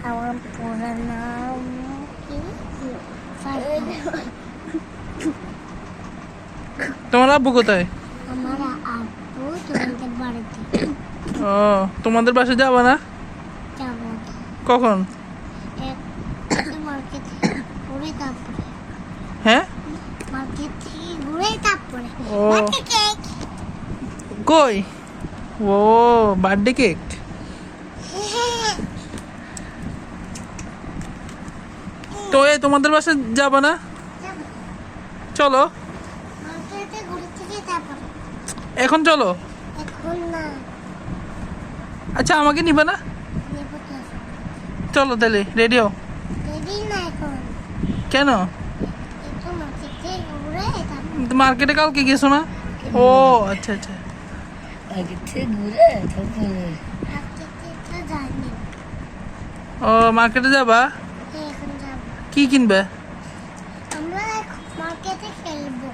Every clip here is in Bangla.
আমার পুরো নাম কি? তোমার আব্বু কোথায়? আমার আব্বু তোমাদের বাড়িতে। ও, তোমাদের বাসে যাবা না? যাবো কখন? মার্কেট থেকে ঘুরে তারপরে। হ্যাঁ, মার্কেট থেকে ঘুরে তারপরে ও কেক। কই? ও, বার্থডে কেক। তো এই তোমাদের বাসে যাবা না? চলো, মার্কেটে ঘুরে থেকে তারপরে। এখন চলো। এখন না, আচ্ছা, আমাকে নিবে না? নেবো তো। চলো তাহলে, রেডি হও। রেডি না এখন, কেন? একটু মার্কেট থেকে ঘুরে তারপরে। মার্কেটে কালকে গেছো না? ও আচ্ছা আচ্ছা। মার্কেটে তো যাইনি। ও, মার্কেটে যাবা? এখন যাবো। কি কিনবে? আমরা মার্কেটে খেলবো।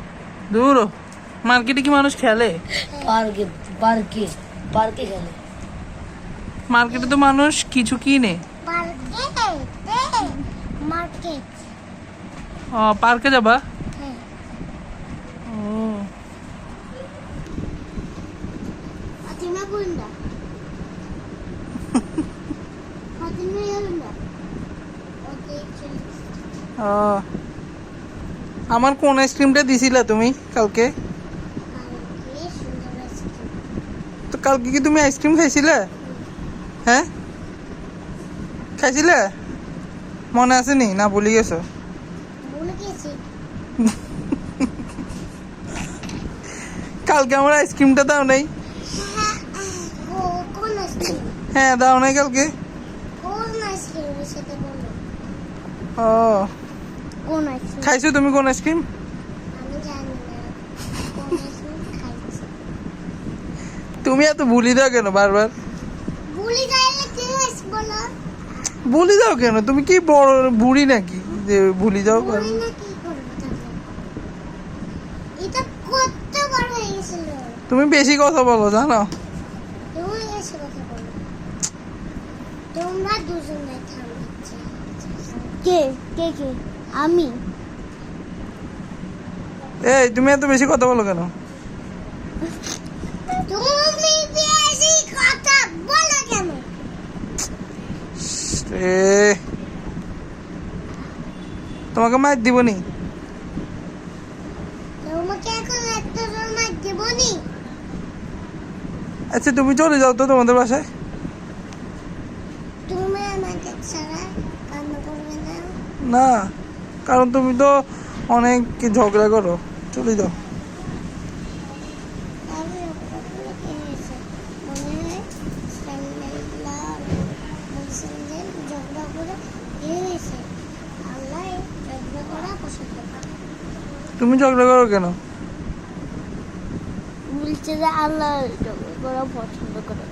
দূর, মার্কেটে কি মানুষ খেলে? পার্কে পার্কে পার্কে খেলে। মার্কেটে তো মানুষ কিছু কিনে। মার্কেট। ও, পার্কে যাবা? হ্যাঁ। ও, ফাতিমা গুন্ডা। ফাতিমা গুন্ডা। ওকে চল। ও, আমার কোন আইসক্রিমটা দিছিলা তুমি কালকে? কালকে সুন্দর আইসক্রিম। তো কালকে কি তুমি আইসক্রিম খাইছিলে? হ্যাঁ, খাইছিলে? মনে আছে নি না ভুলে গেছো? ভুলে গেছি। কালকে আমার আইসক্রিমটা দাও নাই? কোন আইসক্রিম? হ্যাঁ, দাও নাই কালকে। কোন আইসক্রিমের সাথে বলো? ও, কোন আইসক্রিম? খাইছো তুমি কোন আইসক্রিম? আমি জানি না কোন আইসক্রিম খাইছি। তুমি এত ভুলি দাও কেন বারবার? ভুলে যাইলে কি হয়েছে বলো? ভুলি দাও কেন? তুমি কি বড় বুড়ি নাকি যে ভুলি যাও? ভুলে না কি করবো তাহলে? এটা কত বড় হয়ে গেছিল। তুমি বেশি কথা বলো জানো? তুমি এসে কথা বলো। তোমরা দুজনে থামছে। কে কে কে? আমি। এই, তুমি এত বেশি কথা বলো কেন? তুমি বেশি কথা বলো কেন? এ, তোমাকে মার দিবনি। তোমাকে এখন একটা জমা দেবনি। আচ্ছা, তুমি চলে যাও তো তোমাদের বাসায়। তুমি আমাকে ছাড়া কান্না করবে না। না, কারণ তুমি তো অনেক ঝগড়া করো। চলে যাও। আমি ওগুলো কিনেছি। মনে হয় স্যান্ডেলগুলো স্যান্ডেল ঝগড়া করে কিনেছে। আল্লাহ ঝগড়া করা পছন্দ করে। তুমি ঝগড়া করো কেন? বলছে যে আল্লাহ ঝগড়া করা পছন্দ করে।